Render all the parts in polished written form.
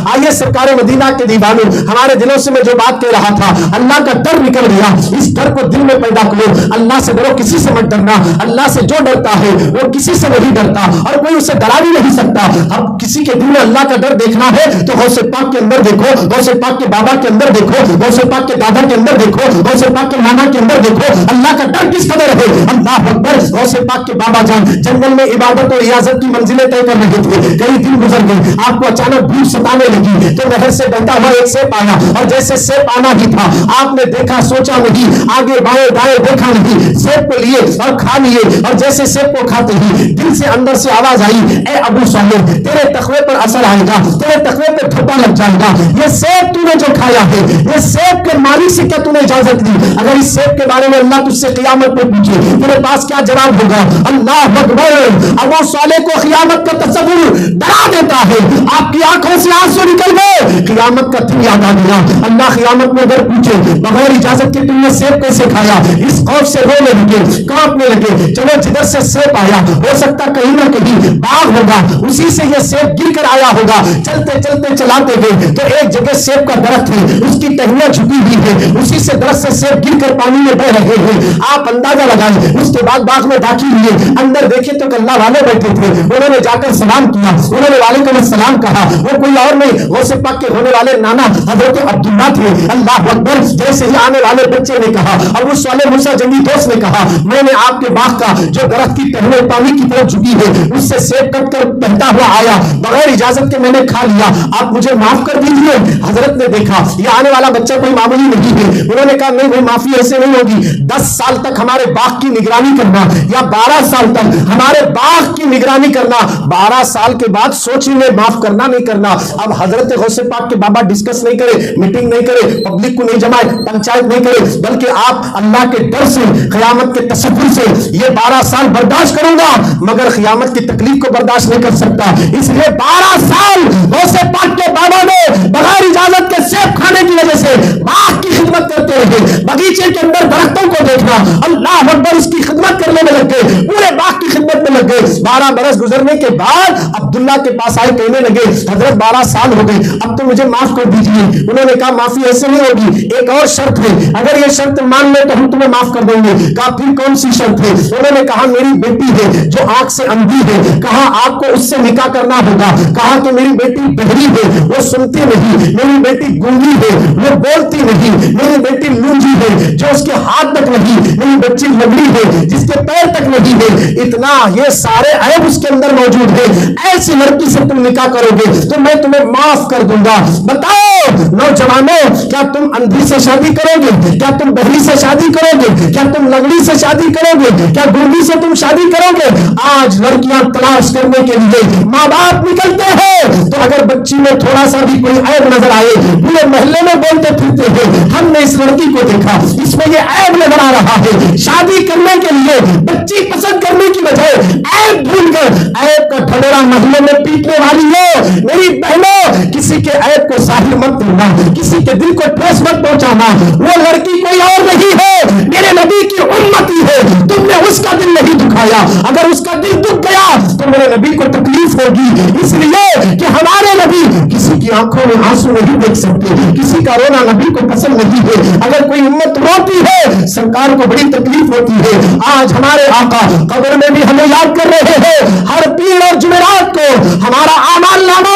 आइए सरकार मदीना के दीवानों, हमारे दिलों से मैं जो बात कह रहा था, अल्लाह का डर निकल गया। इस डर को दिल में पैदा करो। अल्लाह से डरो, किसी से मत डरना। अल्लाह से जो डरता है वो किसी से नहीं डरता और कोई उसे डरा भी नहीं सकता। अब किसी के दिल में अल्लाह का डर देखना है तो गौसे पाक के अंदर देखो, गौसे पाक के बाबा के अंदर देखो, गौसे पाक के दादा के अंदर देखो, गौसे पाक के नाना के अंदर देखो। अल्लाह का डर किस कदर है। अल्लाह अकबर। गौसे पाक के बाबा जान जंगल में इबादत और रियाजत की मंजिलें तय कर रहे थे। कई दिन गुजर गए, आपको अचानक भूख सताने लगी तो नहर से बहता हुआ एक सेब आया और जैसे सेब आना ही था, आपने देखा, सोचा नहीं, आगे बाएं दाएं देखा नहीं, सेब को लिए और खा लिए। और जैसे सेब को खाते ही दिल से अंदर से आवाज आई, ए अबू सालेह, तेरे तकवे पर असर आएगा, तेरे तकवे पर ठप्पा लग जाएगा। ये सेब तूने जो खाया है, ये सेब के मालिक से क्या तूने इजाजत दी? अगर इस सेब के बारे में अल्लाह तुझसे क़यामत पे पूछे, तेरे पास क्या जवाब होगा? अल्लाह अकबर। अबू सालेह को क़यामत का तस्वुर डरा देता है। आपकी आंखों से आंसू निकल गए, क़यामत का दिन याद आ गया। अल्लाह क़यामत में अगर पूछे बगैर इजाजत के तुमने सेब कैसे खाया, इस खौफ से रोने लगे, कांपने लगे। चलो जिधर से सेब आया, हो सकता कहीं ना कहीं बाग होगा, उसी से यह सेब गिर कर आया होगा। चलते चलते चलाते गए तो एक जगह सेब का दरख्त है, उसकी टहनियां झुकी हुई है, उसी से दरख्त से सेब गिर कर पानी में बह रहे हैं। आप अंदाजा लगाए। उसके बाद बाग में दाखिल हुए, अंदर देखे तो अल्लाह वाले बैठे थे। उन्होंने जाकर सलाम किया, उन्होंने वालेकुम अस्सलाम कहा। वो कोई और नहीं, गौसे पाक के होने वाले नाना हजरत अब्दुल्ला थे। अल्लाह अकबर। जैसे ही आने वाले बच्चे ने कहा, अबू सालेह मूसा जंगी दोस्त ने कहा, मैंने आपके बाग का जो दरख्त की टहनियां पानी की तरफ झुकी है, उससे सेब कट कर बहता हुआ आया, बगैर इजाजत के मैंने खा लिया, आप मुझे माफ कर दीजिए। हजरत ने देखा ये आने वाला बच्चा कोई मामूली नहीं है। उन्होंने कहा नहीं भाई, माफी ऐसे नहीं होगी। 10 साल तक हमारे बाग की निगरानी करना या 12 साल तक हमारे बाग की निगरानी करना, 12 साल के बाद सोचेंगे माफ करना नहीं करना। अब हजरत गौसे पाक के बाबा डिस्कस नहीं करे, मीटिंग नहीं करे, पब्लिक को नहीं जमाए, पंचायत नहीं करे, बल्कि आप अल्लाह के डर से, क़यामत के तसव्वुर से ये 12 साल बर्दाश्त करूंगा मगर क़यामत की तकलीफ को बर्दाश्त नहीं कर सकता। इसलिए 12 साल गौसे पाक के बाबा ने बगैर इजाजत के सेब खाने की वजह से बाग की खिदमत करते रहे। बगीचे के अंदर दरख्तों को देखना, अल्लाह अकबर, उसकी खिदमत करने में लग गए, पूरे बाग की खिदमत में लग गए। 12 बरस गुजरने के बाद अब्दुल्ला के पास आए, कहने लगे हजरत 12 साल हो गए, अब तो मुझे माफ कर दीजिए। उन्होंने कहा माफी ऐसे नहीं होगी, एक और शर्त है, अगर ये शर्त मान ले तो हम तुम्हें माफ कर देंगे। कहा फिर कौन सी शर्त है? उन्होंने कहा मेरी बेटी है जो आंख से अंधी है, कहा आपको उससे निकाह करना होगा। कहा कि मेरी बेटी बहरी है, वो सुनती नहीं, मेरी बेटी गूंगी है, वो बोलती नहीं, मेरी बेटी लूंजी है जो उसके हाथ तक नहीं, मेरी बच्ची लंगड़ी है जिसके पैर तक नहीं है। इतना ये सारे ऐब उसके अंदर मौजूद है। ऐसी लड़की से तुम निकाह करोगे तो मैं तुम्हें माफ कर दूंगा। बताओ नौजवानों, क्या तुम अंधी से शादी करोगे? क्या तुम बहरी से शादी करोगे? क्या तुम लंगड़ी से शादी करोगे? क्या गूंगी से तुम शादी करोगे? आज लड़कियां तलाश करने के लिए माँ बाप निकलते हैं तो अगर बच्ची में थोड़ा सा भी कोई ऐब नजर आए, पूरे मोहल्ले में बोलते फिरते हैं हमने इस लड़की को देखा, इसमें ये ऐब नजर आ रहा है। शादी करने के लिए बच्ची पसंद करने की बजाय ऐब ढूंढकर ऐब का ढलेरा मोहल्ले में पीटने वाली हो। मेरी बहनों, किसी के ऐब को साहिल मत करना, किसी के दिल को ठेस मत पहुंचाना। वो लड़की कोई और नहीं है, मेरे नबी की उम्मती है। तुमने उसका दिल नहीं दुखाया, अगर उसका दिल दुख गया तो मेरे नबी को तकलीफ होगी। इसलिए कि हमारे नबी किसी की आंखों में आंसू नहीं देख सकते, किसी का रोना नबी को पसंद नहीं है। अगर कोई उम्मत रोती है सरकार को बड़ी तकलीफ होती है। आज हमारे आका कब्र में भी हमें याद कर रहे हैं। हर पीर और जुमेरात को हमारा आमाल नामा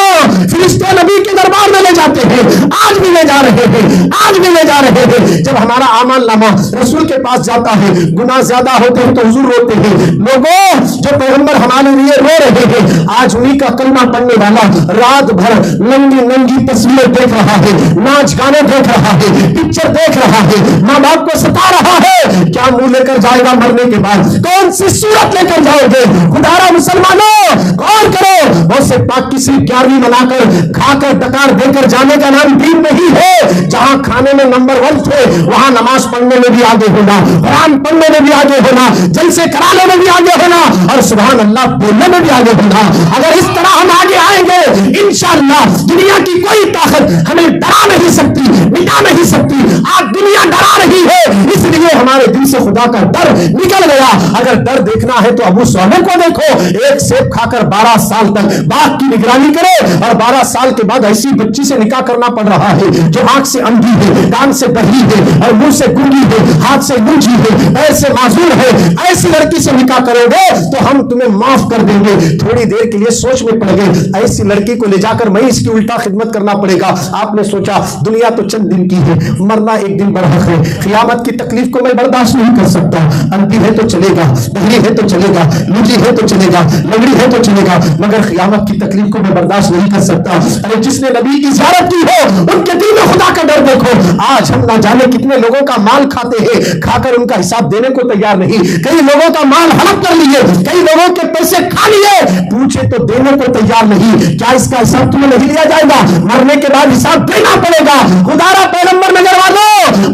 फरिश्ते नबी के दरबार में ले जाते हैं, आज भी ले जा रहे हैं, आज भी ले जा रहे हैं। जब हमारा आमाल नामा रसूल के पास जाता है, गुनाह ज्यादा होते हैं तो हुजूर रोते हैं। लोगों, जो पैगंबर हमारे लिए रो रहे हैं, आज उन्हीं का कलमा पढ़ने वाला रात भर नंगी नंगी तस्वीर देख रहा है, नाच गाने देख रहा है, पिक्चर देख रहा है, माँ बाप को सता रहा है। क्या मुंह लेकर जाएगा मरने के बाद? कौन सी सूरत लेकर जाओगे? खुदारा मुसलमानों, गौर करो। बहुत से पाक की सिर्फ 11वीं बनाकर खाकर डकार देकर जाने का नाम दीन नहीं है, जहां खाने में नंबर 1 थे वहां नमाज पढ़ने में भी आगे होना, कुरान पढ़ने में भी आगे होना, जलसे कराने में भी आगे होना और सुभान अल्लाह बोलने में भी आगे होना। अगर इस तरह हम आगे आएंगे इंशाअल्लाह दुनिया की कोई ताकत हमें डरा नहीं सकती, मिटा नहीं सकती। आज दुनिया डरा रही है, इसलिए हमारे दिल से खुदा का डर निकल गया। अगर डर देखना है तो अबू सालेह को देखो, एक सेब खाकर 12 साल तक बाग की निगरानी करे और 12 साल के बाद ऐसी बच्ची से निकाह करना पड़ रहा है जो आंख से अंधी है, कान से बहरी है और मुंह से गूंगी है, हाथ से गूंजी है, पैर से माजूर है। ऐसी लड़की से निकाह करोगे तो हम तुम्हें माफ कर देंगे। थोड़ी देर के लिए सोच में पड़ गए, ऐसी लड़की को ले जाकर मैं इसकी उल्टा खिदमत करना पड़ेगा। आपने सोचा दुनिया तो चंद दिन की है, मरना एक दिन बरहक है, क़यामत की तकलीफ को मैं बर्दाश्त नहीं कर सकता। अंधी है तो चलेगा, बहरी है तो चलेगा, लूजी है तो चलेगा, लंगड़ी है तो चलेगा, मगर क़यामत की तकलीफ को मैं बर्दाश्त नहीं कर सकता। अरे जिसने नबी की ज़ियारत की हो उनके दिल में खुदा का डर देखो। आज हम ना जाने कितने लोगों का माल खाते हैं, खाकर उनका हिसाब देने को तैयार नहीं। कई लोगों का माल हड़प कर लिए, कई लोगों के पैसे खा लिए, पूछे तो देने को तैयार नहीं। क्या इसका हिसाब तुम्हें नहीं लिया जाएगा? मरने के बाद हिसाब देना पड़ेगा। खुदारा पैगंबर नजर वालों,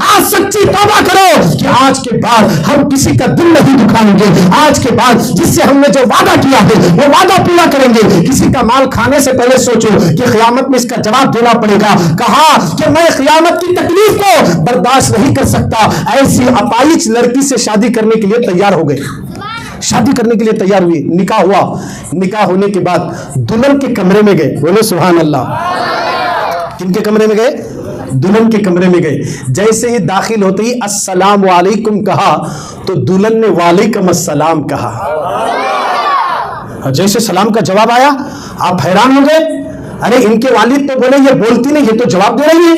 आज सच्ची तौबा करो कि आज के बाद हम किसी का दिल नहीं दुखाएंगे। आज के बाद जिससे हमने जो वादा किया है वो वादा पूरा करेंगे। किसी का माल खाने से पहले सोचो कि क़यामत में इसका जवाब देना पड़ेगा। कहा कि मैं क़यामत की तकलीफ को बर्दाश्त नहीं कर सकता। ऐसी अपाहिज लड़की से शादी करने के लिए तैयार हो गए, शादी करने के लिए तैयार हुई, निकाह हुआ। निकाह होने के बाद दुल्हन के कमरे में गए, बोले सुभान अल्लाह। किनके कमरे में गए? दुल्हन के कमरे में गए। जैसे ही दाखिल होते ही अस्सलाम वालेकुम कहा तो दुल्हन ने वालेकुम अस्सलाम कहा। जैसे सलाम का जवाब आया आप हैरान हो गए। अरे इनके वालिद तो बोले ये बोलती नहीं, ये तो जवाब दे रही है।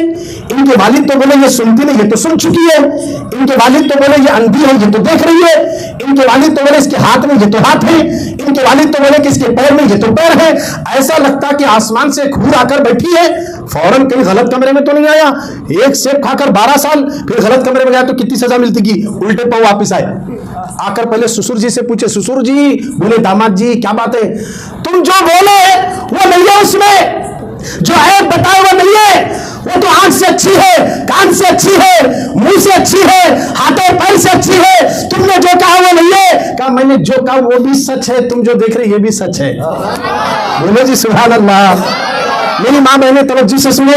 इनके वालिद तो बोले ये सुनती नहीं, ये तो सुन चुकी है। इनके वालिद तो बोले ये अंधी है, ये तो देख रही है। इनके वालिद तो बोले इसके हाथ में, ये तो हाथ है। इनके वालिद तो बोले कि इसके पैर में, ये तो पैर है। ऐसा लगता कि आसमान से खूर आकर बैठी है। फौरन कहीं गलत कमरे में तो नहीं आया। एक सेब खाकर 12 साल फिर गलत कमरे में गया तो कितनी सजा मिलती की? उल्टे पांव वापिस आए, आकर पहले ससुर जी से पूछे, ससुर जी बोले दामाद जी क्या बात है? तुम जो बोले वो नहीं है, उसमें जो है बताओ वो नहीं है। वो तो आंख से अच्छी है, कान से अच्छी है, मुंह से अच्छी है, हाथों पैर से अच्छी है। तुमने जो कहा वो नहीं है। कहा मैंने जो कहा वो भी सच है, तुम जो देख रहे ये भी सच है। बोलो जी सुभान अल्लाह। मेरी माँ बहने तवज्जो से सुने,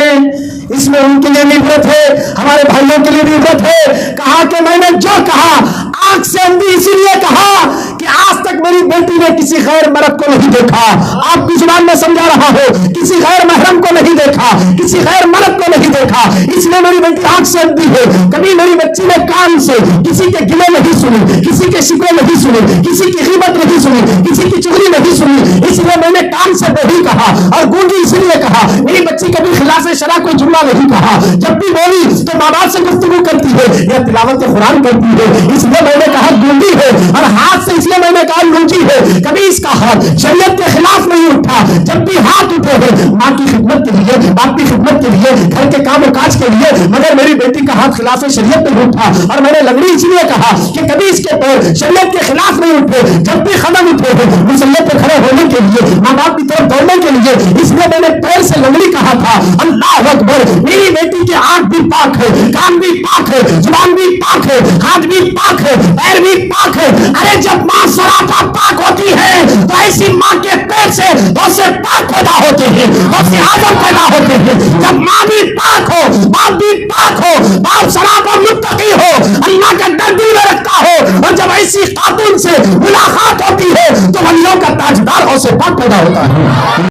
इसमें उनके लिए भी इबरत है, हमारे भाइयों के लिए भी इबरत है। कहा कि मैंने जो कहा आंख से अंधी इसीलिए कहा कि आज तक मेरी बेटी ने किसी गैर मर्द को नहीं देखा। आपकी जुबान में समझा रहा हो, किसी गैर महरम को नहीं देखा, किसी गैर मर्द को नहीं देखा, इसलिए मेरी बेटी आंख से अंधी है। कभी मेरी बच्ची ने कान से किसी के गिले नहीं सुनी, किसी के शिकवे नहीं सुनी, किसी की ग़ीबत नहीं सुनी, किसी की चुगली नहीं सुनी, इसलिए मैंने कान से नहीं कहा। और गूंगी इसलिए कहा, मेरी बच्ची कभी खिलाफ शरा कोई जुमला नहीं कहा। जब भी बोली तो माँ बाप से गुफ्तगू करती है या तिलावत कुरान करती है, इसलिए मैंने कहा गूंगी है। और हाथ से इसलिए मैंने कहा लूची है, कभी इसका हाथ शरीयत के खिलाफ नहीं उठा। जब भी हाथ उठे हैं माँ की खिदमत के लिए, बाप की खिदमत के लिए, घर के काम और काज के लिए, मगर मेरी बेटी का हाथ खिलाफ शरीयत नहीं उठा। और मैंने लंगड़ी इसलिए कहा कि कभी इसके पैर शरीयत के खिलाफ नहीं उठे। जब भी कदम उठे हैं मुसल्ले पे खड़े होने के लिए, माँ बाप की तरफ दौड़ने के लिए, इसलिए मैंने पैर से लंगड़ी कहा था। अल्लाह अकबर। मेरी बेटी के आंख भी पाक है, कान भी पाक है, जुबान भी पाक है, हाथ भी पाक है, पैर भी पाक है। अरे जब माँ सरापा पाक होती है तो ऐसी माँ के पैर से बहुत से पाक पैदा होते हैं, बहुत से आदम पैदा होते हैं। जब माँ भी पाक हो, बाप भी पाक हो, बाप सरापा मुत्तकी हो, अल्लाह का डर दिल में रखता हो, और जब ऐसी खातून से मुलाकात होती है तो वलियों का ताजदार हो से पाक पैदा होता है।